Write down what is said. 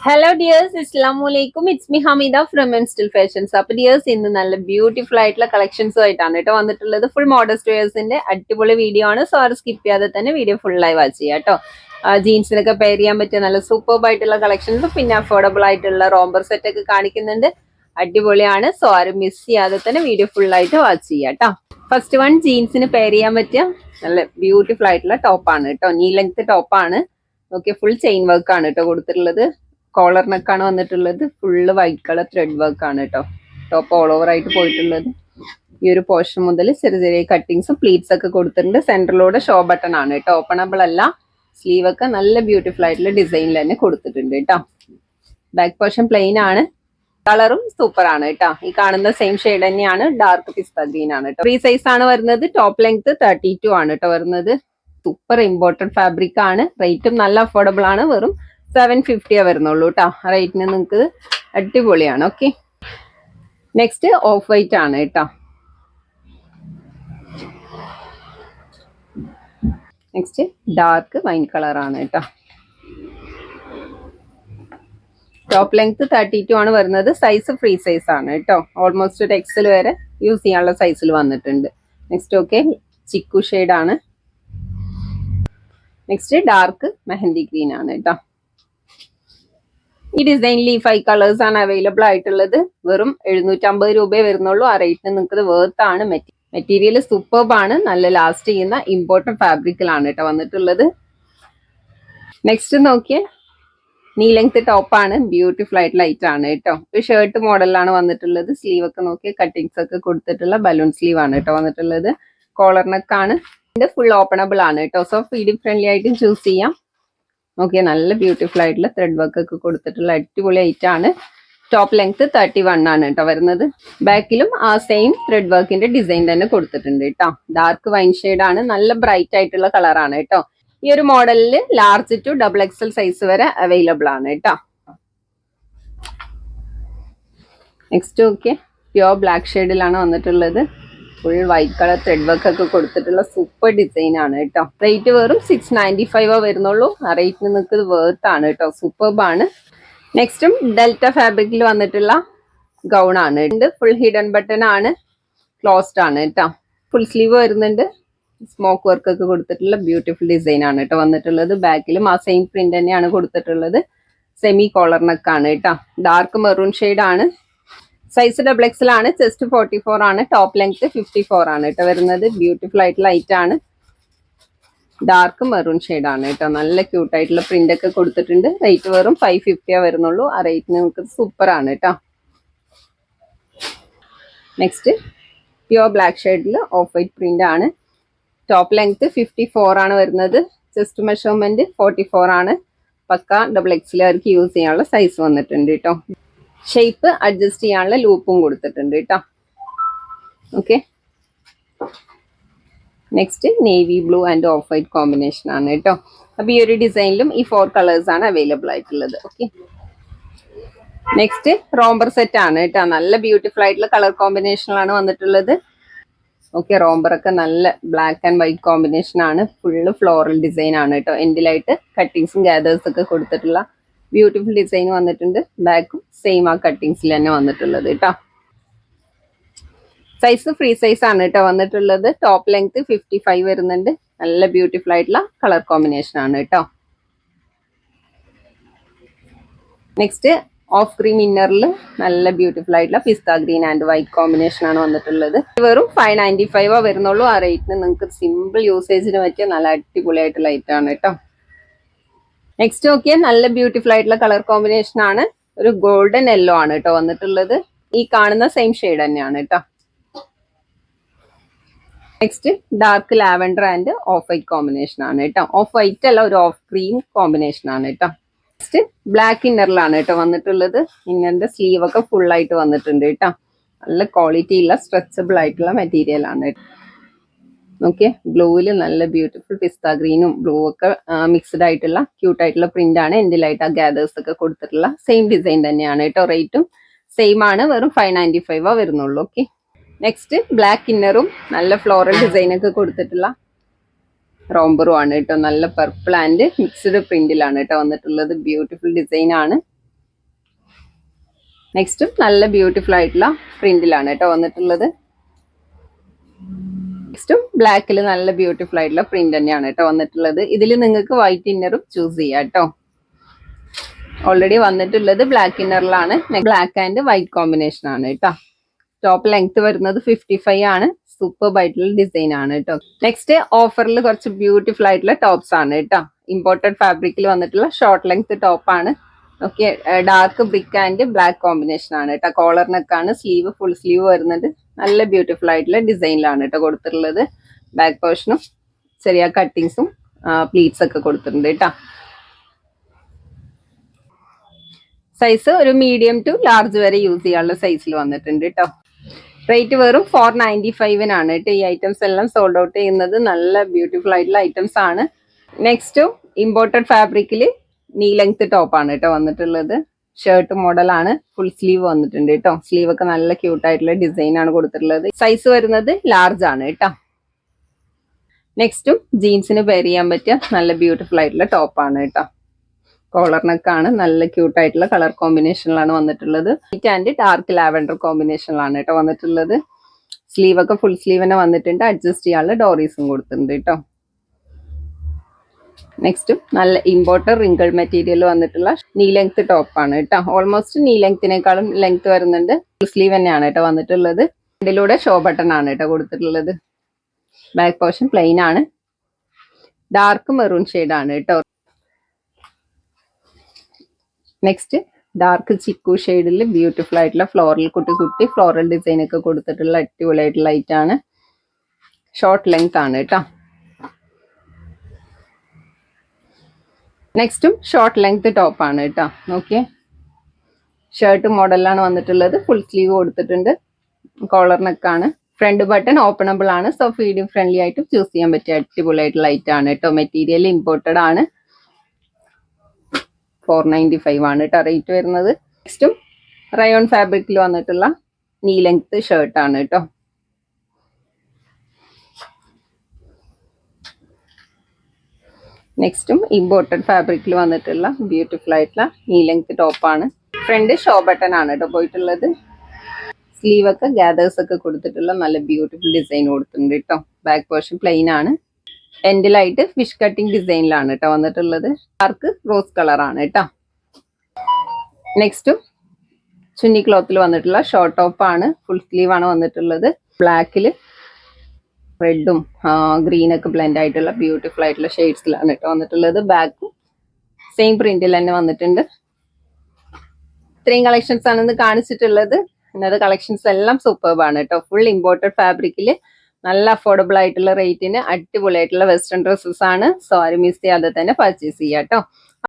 Hello dears, അസ്സലാമലൈക്കും. It's me Hameeda from എൻസ്റ്റിൽ fashions. അപ്പൊ ഡിയേഴ്സ്, ഇന്ന് നല്ല ബ്യൂട്ടിഫുൾ ആയിട്ടുള്ള കളക്ഷൻസും ആയിട്ടാണ് കേട്ടോ വന്നിട്ടുള്ളത്. ഫുൾ മോഡസ്റ്റ് വെയേഴ്സിന്റെ അടിപൊളി വീഡിയോ ആണ്. സോ അത് സ്കിപ്പ് ചെയ്യാതെ തന്നെ വീഡിയോ ഫുള്ളായി വാച്ച് ചെയ്യാം കേട്ടോ. ജീൻസിനൊക്കെ പെയർ ചെയ്യാൻ പറ്റിയ നല്ല സൂപ്പർബ് ആയിട്ടുള്ള കളക്ഷൻസ്, പിന്നെ അഫോർഡബിൾ ആയിട്ടുള്ള റോംബർ സെറ്റ് ഒക്കെ കാണിക്കുന്നുണ്ട്. അടിപൊളിയാണ്. സോ ആരും മിസ് ചെയ്യാതെ തന്നെ വീഡിയോ ഫുള്ളായിട്ട് വാച്ച് ചെയ്യാം കേട്ടോ. ഫസ്റ്റ് വൺ, ജീൻസിന് പെയർ ചെയ്യാൻ പറ്റിയ നല്ല ബ്യൂട്ടിഫുൾ ആയിട്ടുള്ള ടോപ്പാണ് കേട്ടോ. നീ ലെങ്ത് ടോപ്പാണ്. ഓക്കെ, ഫുൾ ചെയിൻ വർക്ക് ആണ് കേട്ടോ കൊടുത്തിട്ടുള്ളത്. കോളർ നെക്കാണ് വന്നിട്ടുള്ളത്. Full white colour thread work ആണ് കേട്ടോ. ടോപ്പ് ഓൾ ഓവർ ആയിട്ട് പോയിട്ടുള്ളത്. ഈ ഒരു പോർഷൻ മുതൽ ചെറിയ ചെറിയ കട്ടിങ്സും പ്ലീറ്റ്സ് ഒക്കെ കൊടുത്തിട്ടുണ്ട്. സെന്ററിലൂടെ ഷോ ബട്ടൺ ആണ് കേട്ടോ. ഓപ്പണബിൾ അല്ല. സ്ലീവ് ഒക്കെ നല്ല ബ്യൂട്ടിഫുൾ ആയിട്ടുള്ള ഡിസൈനിൽ തന്നെ കൊടുത്തിട്ടുണ്ട് കേട്ടോ. ബാക്ക് പോർഷൻ പ്ലെയിൻ ആണ്. കളറും സൂപ്പർ ആണ് കേട്ടോ. ഈ കാണുന്ന സെയിം ഷെയ്ഡ് തന്നെയാണ്. ഡാർക്ക് പിസ്ത ഗ്രീൻ ആണ് കേട്ടോ. 3 സൈസ് ആണ് വരുന്നത്. ടോപ്പ് ലെങ്ത് 32 ആണ് കേട്ടോ വരുന്നത്. സൂപ്പർ ഇമ്പോർട്ടഡ് ഫാബ്രിക് ആണ്. റേറ്റും നല്ല അഫോർഡബിൾ ആണ്. വെറും 750 വരുന്നുള്ളൂ കേട്ടോ. റേറ്റിന് നിങ്ങൾക്ക് അടിപൊളിയാണ്. ഓക്കെ, നെക്സ്റ്റ് ഓഫ് വൈറ്റ് ആണ് കേട്ടോ. നെക്സ്റ്റ് ഡാർക്ക് വൈൻ കളർ ആണ് കേട്ടോ. ടോപ്പ് ലെങ്ത് 32 ആണ് വരുന്നത്. സൈസ് ഫ്രീ സൈസ് ആണ് കേട്ടോ. ഓൾമോസ്റ്റ് ഒരു എക്സൽ വരെ യൂസ് ചെയ്യാനുള്ള സൈസിൽ വന്നിട്ടുണ്ട്. നെക്സ്റ്റ് ഓക്കെ, ചിക്കു ഷെയ്ഡ് ആണ്. നെക്സ്റ്റ് ഡാർക്ക് മെഹന്തി ഗ്രീൻ ആണ് കേട്ടോ. ഈ ഡിസൈനിൽ ഈ 5 കളേഴ്സ് ആണ് അവൈലബിൾ ആയിട്ടുള്ളത്. വെറും 750 രൂപയെ വരുന്നുള്ളൂ. ആ റേറ്റിന് നിങ്ങൾക്ക് വേർത്ത് ആണ്. മെറ്റീരിയൽ സൂപ്പർബ് ആണ്. നല്ല ലാസ്റ്റ് ചെയ്യുന്ന ഇമ്പോർട്ടന്റ് ഫാബ്രിക്കിലാണ് കേട്ടോ വന്നിട്ടുള്ളത്. നെക്സ്റ്റ് നോക്കിയേ, നീ ലെങ്ത് ടോപ്പാണ്. ബ്യൂട്ടിഫുൾ ആയിട്ട് ലൈറ്റ് ആണ് കേട്ടോ. ഒരു ഷർട്ട് മോഡലിലാണ് വന്നിട്ടുള്ളത്. സ്ലീവ് ഒക്കെ നോക്കിയ കട്ടിങ്സ് ഒക്കെ കൊടുത്തിട്ടുള്ള ബലൂൺ സ്ലീവ് ആണ് കേട്ടോ വന്നിട്ടുള്ളത്. കോളർ നെക്കാണ്. ഇത് ഫുൾ ഓപ്പണബിൾ ആണ് കേട്ടോ. സോ ഫീഡിംഗ് ഫ്രണ്ട്ലി ആയിട്ടും ചൂസ് ചെയ്യാം. ഓക്കെ, നല്ല ബ്യൂട്ടിഫുൾ ആയിട്ടുള്ള ത്രെഡ് വർക്ക് ഒക്കെ കൊടുത്തിട്ടുള്ള അടിപൊളി ഐറ്റം ആണ്. ടോപ്പ് ലെങ്ത് 31 ആണ് കേട്ടോ വരുന്നത്. ബാക്കിലും ആ സെയിം ത്രെഡ് വർക്കിന്റെ ഡിസൈൻ തന്നെ കൊടുത്തിട്ടുണ്ട് കേട്ടോ. ഡാർക്ക് വൈൻ ഷെയ്ഡ് ആണ്. നല്ല ബ്രൈറ്റ് ആയിട്ടുള്ള കളറാണ് കേട്ടോ. ഈ ഒരു മോഡലിൽ ലാർജ് ടു XXL സൈസ് വരെ അവൈലബിൾ ആണ് കേട്ടോ. നെക്സ്റ്റ് ഓക്കെ, പ്യോർ ബ്ലാക്ക് ഷെയ്ഡിലാണ് വന്നിട്ടുള്ളത്. Full white colour thread work ഒക്കെ കൊടുത്തിട്ടുള്ള സൂപ്പർ ഡിസൈൻ ആണ് കേട്ടോ. റേറ്റ് വെറും 695 വരുന്നുള്ളൂ. ആ റേറ്റിന് നിങ്ങൾക്ക് വേർത്ത് ആണ് കേട്ടോ. സൂപ്പർബ് ആണ്. നെക്സ്റ്റും ഡെൽറ്റ ഫാബ്രിക്കിൽ വന്നിട്ടുള്ള ഗൗൺ ആണ്. ഫുൾ ഹിഡൻ ബട്ടൺ ആണ്. ക്ലോസ്ഡ് ആണ് കേട്ടോ. ഫുൾ സ്ലീവ് വരുന്നുണ്ട്. സ്മോക്ക് വർക്ക് ഒക്കെ കൊടുത്തിട്ടുള്ള ബ്യൂട്ടിഫുൾ ഡിസൈൻ ആണ് കേട്ടോ വന്നിട്ടുള്ളത്. ബാക്കിലും ആ സെയിം പ്രിന്റ് തന്നെയാണ് കൊടുത്തിട്ടുള്ളത്. സെമി കോളർ നെക്കാണ് കേട്ടോ. ഡാർക്ക് മെറൂൺ ഷെയ്ഡ് ആണ്. സൈസ് XXL ആണ്. ചെസ്റ്റ് 44 ആണ്. ടോപ്പ് ലെങ്ത് 54 ആണ് കേട്ടോ വരുന്നത്. ബ്യൂട്ടിഫുൾ ആയിട്ടുള്ള ലൈറ്റ് ആണ്. ഡാർക്ക് മെറൂൺ ഷെയ്ഡ് ആണ് കേട്ടോ. നല്ല ക്യൂട്ട് ആയിട്ടുള്ള പ്രിന്റ് ഒക്കെ കൊടുത്തിട്ടുണ്ട്. റേറ്റ് വെറും 550 വരുന്നുള്ളൂ. ആ റേറ്റിന് നിങ്ങൾക്ക് സൂപ്പർ ആണ് കേട്ടോ. നെക്സ്റ്റ് പ്യോർ ബ്ലാക്ക് ഷെയ്ഡിൽ ഓഫ് വൈറ്റ് പ്രിന്റ് ആണ്. ടോപ്പ് ലെങ്ത് 54 ആണ് വരുന്നത്. ചെസ്റ്റ് മെഷർമെന്റ് 44 ആണ്. പക്ക XXL അവർക്ക് യൂസ് ചെയ്യാനുള്ള സൈസ് വന്നിട്ടുണ്ട് കേട്ടോ. ഷേപ്പ് അഡ്ജസ്റ്റ് ചെയ്യാനുള്ള ലൂപ്പും കൊടുത്തിട്ടുണ്ട് കേട്ടോ. Okay, next navy blue and of white combination ആണ് കേട്ടോ. അപ്പൊ ഈ ഒരു ഡിസൈനിലും ഈ 4 കളേഴ്സ് ആണ് അവൈലബിൾ ആയിട്ടുള്ളത്. ഓക്കെ, നെക്സ്റ്റ് റോംബർ സെറ്റ് ആണ് കേട്ടോ. നല്ല ബ്യൂട്ടിഫുൾ ആയിട്ടുള്ള കളർ കോമ്പിനേഷനിലാണ് വന്നിട്ടുള്ളത്. ഓക്കെ, റോംബർ ഒക്കെ നല്ല ബ്ലാക്ക് ആൻഡ് വൈറ്റ് കോമ്പിനേഷൻ ആണ്. ഫുള്ള് ഫ്ലോറൽ ഡിസൈൻ ആണ് കേട്ടോ. എൻഡിലായിട്ട് കട്ടിങ്സും ഗാദേഴ്സ് ഒക്കെ കൊടുത്തിട്ടുള്ള ബ്യൂട്ടിഫുൾ ഡിസൈൻ വന്നിട്ടുണ്ട്. ബാക്കും സെയിം ആ കട്ടിങ്സിൽ തന്നെ വന്നിട്ടുള്ളത് കേട്ടോ. സൈസ് ഫ്രീ സൈസ് ആണ് കേട്ടോ വന്നിട്ടുള്ളത്. ടോപ്പ് ലെങ്ത് 55 വരുന്നുണ്ട്. നല്ല ബ്യൂട്ടിഫുൾ ആയിട്ടുള്ള കളർ കോമ്പിനേഷൻ ആണ് കേട്ടോ. നെക്സ്റ്റ് ഓഫ് ക്രീം ഇന്നറിൽ നല്ല ബ്യൂട്ടിഫുൾ ആയിട്ടുള്ള പിസ്ത ഗ്രീൻ ആൻഡ് വൈറ്റ് കോമ്പിനേഷൻ ആണ് വന്നിട്ടുള്ളത്. വെറും 595 വരുന്നുള്ളൂ. ആ റേറ്റിന് നിങ്ങൾക്ക് സിമ്പിൾ യൂസേജിന് പറ്റിയ നല്ല അടിപൊളിയായിട്ടുള്ള ഐറ്റം ആണ് കേട്ടോ. നെക്സ്റ്റ് ഓക്കെ, നല്ല ബ്യൂട്ടിഫുൾ ആയിട്ടുള്ള കളർ കോമ്പിനേഷൻ ആണ്. ഒരു ഗോൾഡൻ യെല്ലോ ആണ് കേട്ടോ വന്നിട്ടുള്ളത്. ഈ കാണുന്ന സെയിം ഷെയ്ഡ് തന്നെയാണ് കേട്ടോ. Next dark lavender and of white combination ആണ് കേട്ടോ. ഓഫ് വൈറ്റ് അല്ല, ഒരു ഓഫ് ക്രീം കോമ്പിനേഷൻ ആണ് കേട്ടോ. നെക്സ്റ്റ് ബ്ലാക്ക് ഇന്നറിലാണ് കേട്ടോ വന്നിട്ടുള്ളത്. ഇന്നറിന്റെ സ്ലീവ് ഒക്കെ ഫുൾ ആയിട്ട് വന്നിട്ടുണ്ട് കേട്ടോ. നല്ല ക്വാളിറ്റി ഉള്ള സ്ട്രെച്ചബിൾ ആയിട്ടുള്ള മെറ്റീരിയൽ ആണ്. ഓക്കെ, ബ്ലൂവിൽ നല്ല ബ്യൂട്ടിഫുൾ പിസ്ത ഗ്രീനും ബ്ലൂ ഒക്കെ മിക്സ്ഡ് ആയിട്ടുള്ള ക്യൂട്ട് ആയിട്ടുള്ള പ്രിന്റ് ആണ്. എൻഡിലായിട്ട് ആ ഗാദേഴ്സ് ഒക്കെ കൊടുത്തിട്ടുള്ള സെയിം ഡിസൈൻ തന്നെയാണ് കേട്ടോ. റേറ്റും സെയിം ആണ്. വെറും 595 വരുന്നുള്ളൂ. ഓക്കെ, നെക്സ്റ്റ് ബ്ലാക്ക് ഇന്നറും നല്ല ഫ്ലോറൽ ഡിസൈൻ ഒക്കെ കൊടുത്തിട്ടുള്ള റോംബറും ആണ് കേട്ടോ. നല്ല പർപ്പിൾ ആൻഡ് മിക്സ്ഡ് പ്രിന്റിലാണ് കേട്ടോ വന്നിട്ടുള്ളത്. ബ്യൂട്ടിഫുൾ ഡിസൈൻ ആണ്. നെക്സ്റ്റ് നല്ല ബ്യൂട്ടിഫുൾ ആയിട്ടുള്ള പ്രിന്റിലാണ് കേട്ടോ വന്നിട്ടുള്ളത്. നെക്സ്റ്റും ബ്ലാക്കിൽ നല്ല ബ്യൂട്ടിഫുൾ ആയിട്ടുള്ള പ്രിന്റ് തന്നെയാണ് കേട്ടോ വന്നിട്ടുള്ളത്. ഇതിൽ നിങ്ങൾക്ക് വൈറ്റ് ഇന്നറും ചൂസ് ചെയ്യാം കേട്ടോ. ഓൾറെഡി വന്നിട്ടുള്ളത് ബ്ലാക്ക് ഇന്നറിലാണ്. ബ്ലാക്ക് ആൻഡ് വൈറ്റ് കോമ്പിനേഷൻ ആണ് കേട്ടോ. ടോപ്പ് ലെങ്ത് വരുന്നത് 55 ആണ്. സൂപ്പർബ് ആയിട്ടുള്ള ഡിസൈൻ ആണ് കേട്ടോ. നെക്സ്റ്റ് ഓഫറിൽ കുറച്ച് ബ്യൂട്ടിഫുൾ ആയിട്ടുള്ള ടോപ്സ് ആണ് കേട്ടോ. ഇമ്പോർട്ടഡ് ഫാബ്രിക്കിൽ വന്നിട്ടുള്ള ഷോർട്ട് ലെങ്ത് ടോപ്പ് ആണ്. Okay, dark brick and black combination ആണ് കേട്ടോ. കോളർ നെക്കാണ്, സ്ലീവ് ഫുൾ സ്ലീവ് വരുന്നത്. നല്ല ബ്യൂട്ടിഫുൾ ആയിട്ടുള്ള ഡിസൈനിലാണ് കേട്ടോ കൊടുത്തിട്ടുള്ളത്. ബാക്ക് പോർഷനും ചെറിയ കട്ടിങ്സും പ്ലീറ്റ്സ് ഒക്കെ കൊടുത്തിട്ടുണ്ട് കേട്ടോ. സൈസ് ഒരു മീഡിയം ടു ലാർജ് വരെ യൂസ് ചെയ്യാനുള്ള സൈസിൽ വന്നിട്ടുണ്ട് കേട്ടോ. റേറ്റ് വെറും 495 കേട്ടോ. ഈ ഐറ്റംസ് എല്ലാം സോൾഡ് ഔട്ട് ചെയ്യുന്നത്. നല്ല ബ്യൂട്ടിഫുൾ ആയിട്ടുള്ള ഐറ്റംസ് ആണ്. നെക്സ്റ്റ് ഇമ്പോർട്ടഡ് ഫാബ്രിക്കിൽ നീ ലെങ്ത് ടോപ്പ് ആണ് കേട്ടോ വന്നിട്ടുള്ളത്. ഷർട്ട് മോഡലാണ്. ഫുൾ സ്ലീവ് വന്നിട്ടുണ്ട് കേട്ടോ. സ്ലീവ് ഒക്കെ നല്ല ക്യൂട്ട് ആയിട്ടുള്ള ഡിസൈൻ ആണ് കൊടുത്തിട്ടുള്ളത്. സൈസ് വരുന്നത് ലാർജ് ആണ് കേട്ടോ. നെക്സ്റ്റും ജീൻസിന് പെയർ ചെയ്യാൻ പറ്റിയ നല്ല ബ്യൂട്ടിഫുൾ ആയിട്ടുള്ള ടോപ്പ് ആണ് കേട്ടോ. കോളർ നെക്കാണ്. നല്ല ക്യൂട്ട് ആയിട്ടുള്ള കളർ കോമ്പിനേഷനിലാണ് വന്നിട്ടുള്ളത്. വൈറ്റ് ആൻഡ് ഡാർക്ക് ലാവൻഡർ കോമ്പിനേഷനിലാണ് കേട്ടോ വന്നിട്ടുള്ളത്. സ്ലീവ് ഒക്കെ ഫുൾ സ്ലീവ് തന്നെ വന്നിട്ടുണ്ട്. അഡ്ജസ്റ്റ് ചെയ്യാനുള്ള ഡോറീസും കൊടുത്തിട്ടുണ്ട് കേട്ടോ. നെക്സ്റ്റും നല്ല ഇമ്പോർട്ടഡ് റിങ്കിൾ മെറ്റീരിയൽ വന്നിട്ടുള്ള നീ ലെങ്ത് ടോപ്പ് ആണ് കേട്ടോ. ഓൾമോസ്റ്റ് നീ ലെങ്ത്തിനേക്കാളും ലെങ്ത് വരുന്നുണ്ട്. ഫുൾ സ്ലീവ് തന്നെയാണ് കേട്ടോ വന്നിട്ടുള്ളത്. ഇതിലൂടെ ഷോ ബട്ടൺ ആണ് കേട്ടോ കൊടുത്തിട്ടുള്ളത്. ബാക്ക് പോർഷൻ പ്ലെയിൻ ആണ്. ഡാർക്ക് മെറൂൺ ഷെയ്ഡ് ആണ് കേട്ടോ. നെക്സ്റ്റ് ഡാർക്ക് ചിക്കു ഷെയ്ഡിൽ ബ്യൂട്ടിഫുൾ ആയിട്ടുള്ള ഫ്ലോറൽ കുട്ടി കുട്ടി ഫ്ലോറൽ ഡിസൈൻ ഒക്കെ കൊടുത്തിട്ടുള്ള അടിപൊളിയായിട്ടുള്ള ലൈറ്റ് ആണ്. ഷോർട്ട് ലെങ്ത് ആണ് കേട്ടോ. നെക്സ്റ്റും ഷോർട്ട് ലെങ്ത് ടോപ്പ് ആണ് കേട്ടോ. ഓക്കെ, ഷർട്ട് മോഡലാണ് വന്നിട്ടുള്ളത്. ഫുൾ സ്ലീവ് കൊടുത്തിട്ടുണ്ട്. കോളർ നെക്കാണ്. ഫ്രണ്ട് ബട്ടൺ ഓപ്പണബിൾ ആണ്. സോ ഫീഡിങ് ഫ്രണ്ട്ലി ആയിട്ട് ചൂസ് ചെയ്യാൻ പറ്റിയ അടിപൊളിയായിട്ടുള്ള ലൈറ്റ് ആണ് കേട്ടോ. മെറ്റീരിയൽ ഇമ്പോർട്ടഡ് ആണ്. 495 ആണ് കേട്ടോ റേറ്റ് വരുന്നത്. നെക്സ്റ്റും റയോൺ ഫാബ്രിക്കിൽ വന്നിട്ടുള്ള നീ ലെങ്ത് ഷർട്ട് ആണ് കേട്ടോ. നെക്സ്റ്റും ഇമ്പോർട്ടഡ് ഫാബ്രിക്കിൽ വന്നിട്ടുള്ള ബ്യൂട്ടിഫുൾ ആയിട്ടുള്ള നീ ലെങ്ത് ടോപ്പാണ്. ഫ്രണ്ട് ഷോ ബട്ടൺ ആണ് കേട്ടോ പോയിട്ടുള്ളത്. സ്ലീവ് ഒക്കെ ഗ്യാദേഴ്സ് ഒക്കെ കൊടുത്തിട്ടുള്ള നല്ല ബ്യൂട്ടിഫുൾ ഡിസൈൻ കൊടുത്തിട്ടുണ്ട് കേട്ടോ. ബാക്ക് പോർഷൻ പ്ലെയിൻ ആണ്. എൻഡിലായിട്ട് ഫിഷ് കട്ടിംഗ് ഡിസൈനിലാണ് കേട്ടോ വന്നിട്ടുള്ളത്. ഡാർക്ക് റോസ് കളർ ആണ് കേട്ടോ. നെക്സ്റ്റും ചുന്നി ക്ലോത്തിൽ വന്നിട്ടുള്ള ഷോർട്ട് ടോപ്പ് ആണ്. ഫുൾ സ്ലീവ് ആണ് വന്നിട്ടുള്ളത്. ബ്ലാക്കിൽ റെഡും ഗ്രീനൊക്കെ ബ്ലെൻഡ് ആയിട്ടുള്ള ബ്യൂട്ടിഫുൾ ആയിട്ടുള്ള ഷെയ്ഡ്സിലാണ് കേട്ടോ വന്നിട്ടുള്ളത്. ബാക്കും സെയിം പ്രിന്റിൽ തന്നെ വന്നിട്ടുണ്ട്. ഇത്രയും കളക്ഷൻസ് ആണ് ഇന്ന് കാണിച്ചിട്ടുള്ളത്. ഇന്നത്തെ കളക്ഷൻസ് എല്ലാം സൂപ്പർബ് ആണ് കേട്ടോ. ഫുൾ ഇമ്പോർട്ടഡ് ഫാബ്രിക്കിൽ നല്ല അഫോർഡബിൾ ആയിട്ടുള്ള റേറ്റിന് അടിപൊളിയായിട്ടുള്ള വെസ്റ്റേൺ ഡ്രസ്സസ് ആണ്. സോ ആരും മിസ് ചെയ്യാതെ തന്നെ പർച്ചേസ് ചെയ്യാം കേട്ടോ.